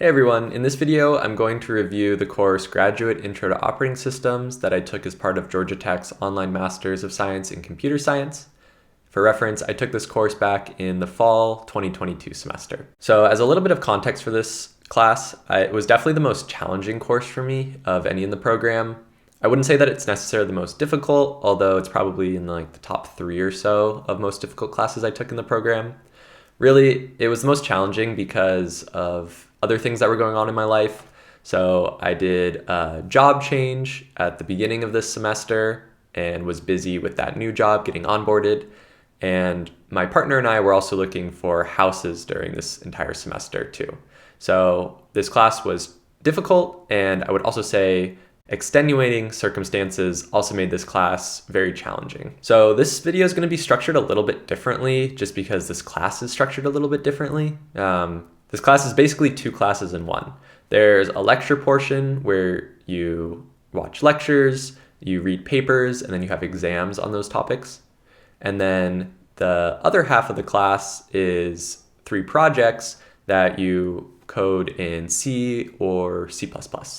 Hey everyone, in this video I'm going to review the course Graduate Intro to Operating Systems that I took as part of Georgia Tech's online Masters of Science in Computer Science. For reference, I took this course back in the fall 2022 semester. So as a little bit of context for this class, it was definitely the most challenging course for me of any in the program. I wouldn't say that it's necessarily the most difficult, although it's probably in the top 3 or so of most difficult classes I took in the program. Really, it was the most challenging because of other things that were going on in my life. So I did a job change at the beginning of this semester and was busy with that new job, getting onboarded. And my partner and I were also looking for houses during this entire semester too. So this class was difficult, and I would also say extenuating circumstances also made this class very challenging. So this video is going to be structured a little bit differently just because this class is structured a little bit differently. This class is basically 2 classes in one. There's a lecture portion where you watch lectures, you read papers, and then you have exams on those topics. And then the other half of the class is 3 projects that you code in C or C++.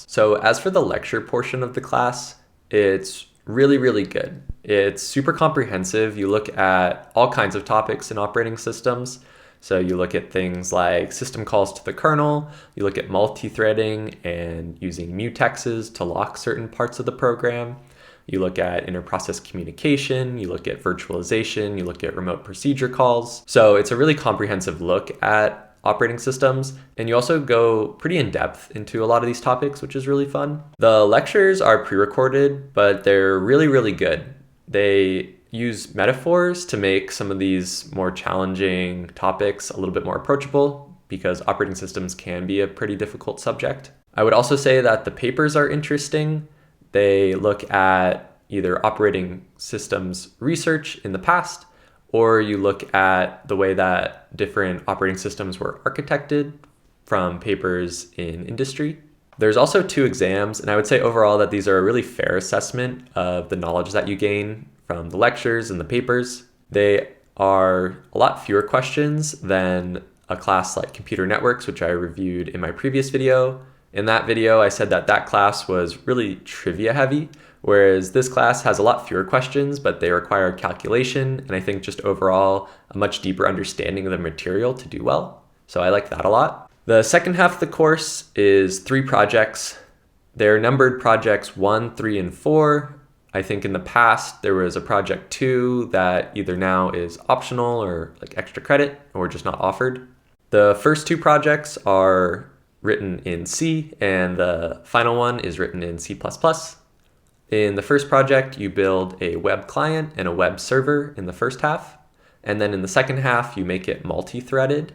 So as for the lecture portion of the class, it's really good. It's super comprehensive. You look at all kinds of topics in operating systems. So you look at things like system calls to the kernel, you look at multi-threading and using mutexes to lock certain parts of the program. You look at inter-process communication, you look at virtualization, you look at remote procedure calls. So it's a really comprehensive look at operating systems, and you also go pretty in depth into a lot of these topics, which is really fun. The lectures are pre-recorded, but they're really good. They use metaphors to make some of these more challenging topics a little bit more approachable because operating systems can be a pretty difficult subject. I would also say that the papers are interesting. They look at either operating systems research in the past, or you look at the way that different operating systems were architected from papers in industry. There's also 2 exams, and I would say overall that these are a really fair assessment of the knowledge that you gain from the lectures and the papers. They are a lot fewer questions than a class like computer networks, which I reviewed in my previous video. In that video, I said that that class was really trivia heavy, whereas this class has a lot fewer questions, but they require calculation, and I think just overall a much deeper understanding of the material to do well. So I like that a lot. The second half of the course is 3 projects. They're numbered projects 1, 3, and 4. I think in the past there was a project 2 that either now is optional or extra credit or just not offered. The first 2 projects are written in C, and the final one is written in C++. In the first project, you build a web client and a web server in the first half, and then in the second half you make it multi-threaded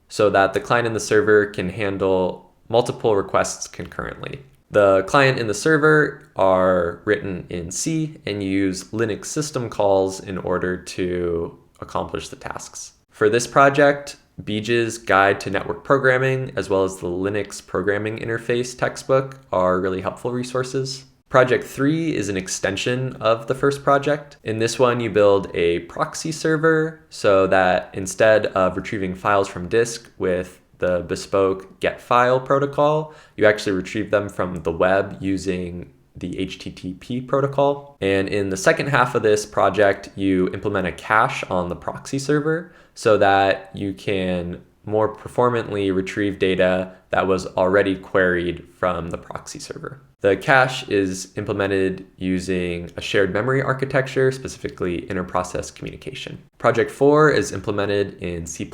so that the client and the server can handle multiple requests concurrently. The client and the server are written in C, and you use Linux system calls in order to accomplish the tasks. For this project, Beej's Guide to Network Programming, as well as the Linux Programming Interface textbook, are really helpful resources. Project 3 is an extension of the first project. In this one, you build a proxy server so that instead of retrieving files from disk with the bespoke getFile protocol, you actually retrieve them from the web using the HTTP protocol. And in the second half of this project, you implement a cache on the proxy server so that you can more performantly retrieve data that was already queried from the proxy server. The cache is implemented using a shared memory architecture, specifically inter-process communication. Project 4 is implemented in C++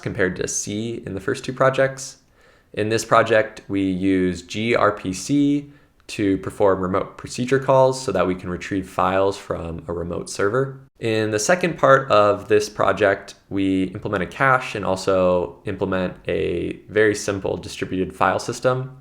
compared to C in the first 2 projects. In this project, we use gRPC to perform remote procedure calls so that we can retrieve files from a remote server. In the second part of this project, we implement a cache and also implement a very simple distributed file system.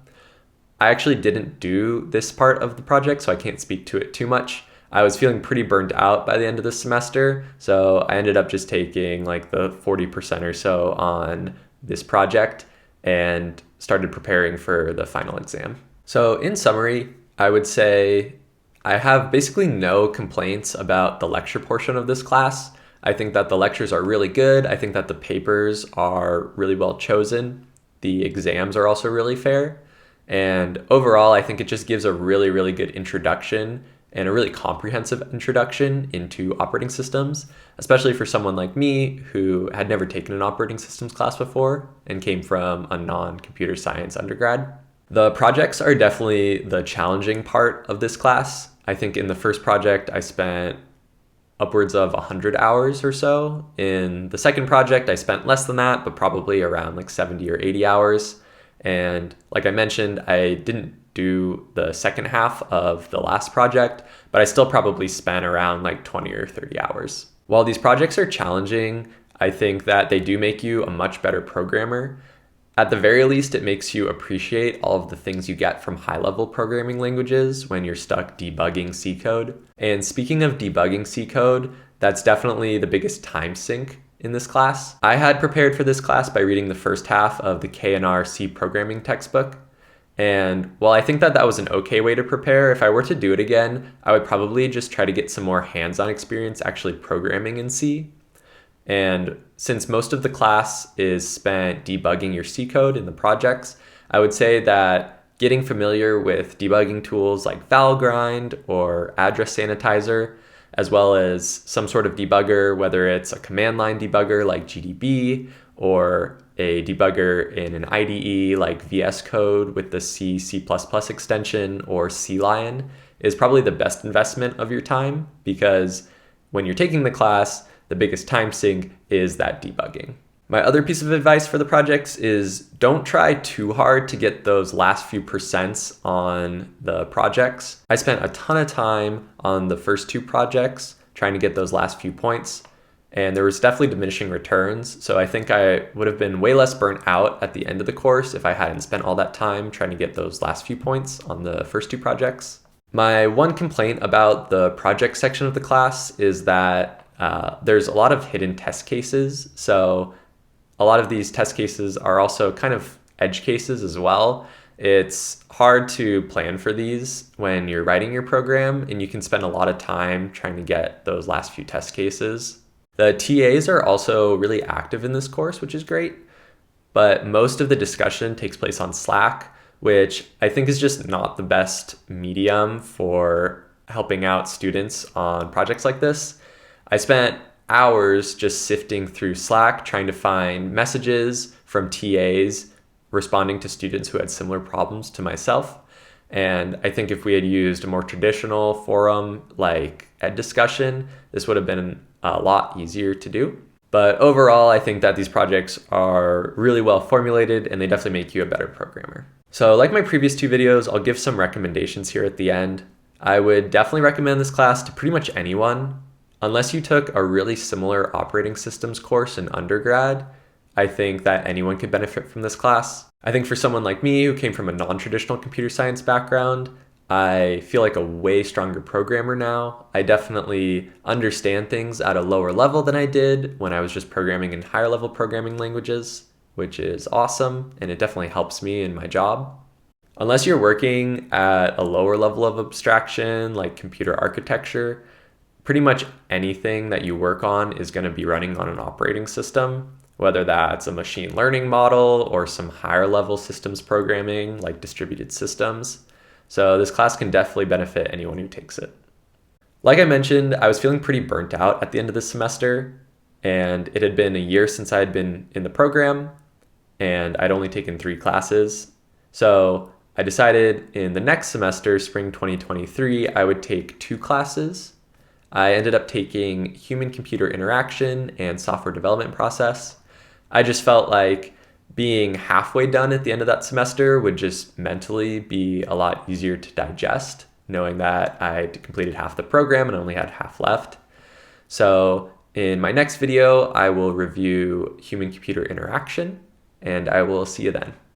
I actually didn't do this part of the project, so I can't speak to it too much. I was feeling pretty burnt out by the end of the semester, so I ended up just taking the 40% or so on this project and started preparing for the final exam. So in summary, I would say I have basically no complaints about the lecture portion of this class. I think that the lectures are really good. I think that the papers are really well chosen. The exams are also really fair. And overall, I think it just gives a really, really good introduction and a really comprehensive introduction into operating systems, especially for someone like me who had never taken an operating systems class before and came from a non-computer science undergrad. The projects are definitely the challenging part of this class. I think in the first project, I spent upwards of 100 hours or so. In the second project, I spent less than that, but probably around like 70 or 80 hours. And like I mentioned, I didn't do the second half of the last project, but I still probably spent around like 20 or 30 hours. While these projects are challenging, I think that they do make you a much better programmer. At the very least, it makes you appreciate all of the things you get from high-level programming languages when you're stuck debugging C code. And speaking of debugging C code, that's definitely the biggest time sink in this class. I had prepared for this class by reading the first half of the K&R C programming textbook. And while I think that that was an okay way to prepare, if I were to do it again, I would probably just try to get some more hands-on experience actually programming in C. And since most of the class is spent debugging your C code in the projects, I would say that getting familiar with debugging tools like Valgrind or address sanitizer, as well as some sort of debugger, whether it's a command line debugger like GDB or a debugger in an IDE like VS Code with the C, C++ extension or CLion, is probably the best investment of your time, because when you're taking the class, the biggest time sink is that debugging. My other piece of advice for the projects is don't try too hard to get those last few percents on the projects. I spent a ton of time on the first two projects trying to get those last few points, and there was definitely diminishing returns. So I think I would have been way less burnt out at the end of the course if I hadn't spent all that time trying to get those last few points on the first two projects. My one complaint about the project section of the class is that there's a lot of hidden test cases. So a lot of these test cases are also kind of edge cases as well. It's hard to plan for these when you're writing your program, and you can spend a lot of time trying to get those last few test cases. The TAs are also really active in this course, which is great, but most of the discussion takes place on Slack, which I think is just not the best medium for helping out students on projects like this. I spent hours just sifting through Slack trying to find messages from TAs responding to students who had similar problems to myself. And I think if we had used a more traditional forum like EdDiscussion, this would have been a lot easier to do. But overall, I think that these projects are really well formulated and they definitely make you a better programmer. So like my previous two videos, I'll give some recommendations here at the end. I would definitely recommend this class to pretty much anyone. Unless you took a really similar operating systems course in undergrad, I think that anyone could benefit from this class. I think for someone like me who came from a non-traditional computer science background, I feel like a way stronger programmer now. I definitely understand things at a lower level than I did when I was just programming in higher level programming languages, which is awesome, and it definitely helps me in my job. Unless you're working at a lower level of abstraction like computer architecture, pretty much anything that you work on is going to be running on an operating system, whether that's a machine learning model or some higher level systems programming like distributed systems. So this class can definitely benefit anyone who takes it. Like I mentioned, I was feeling pretty burnt out at the end of this semester, and it had been a year since I had been in the program, and I'd only taken 3 classes. So I decided in the next semester, spring 2023, I would take 2 classes. I ended up taking human-computer interaction and software development process. I just felt like being halfway done at the end of that semester would just mentally be a lot easier to digest, knowing that I'd completed half the program and only had half left. So in my next video, I will review human-computer interaction, and I will see you then.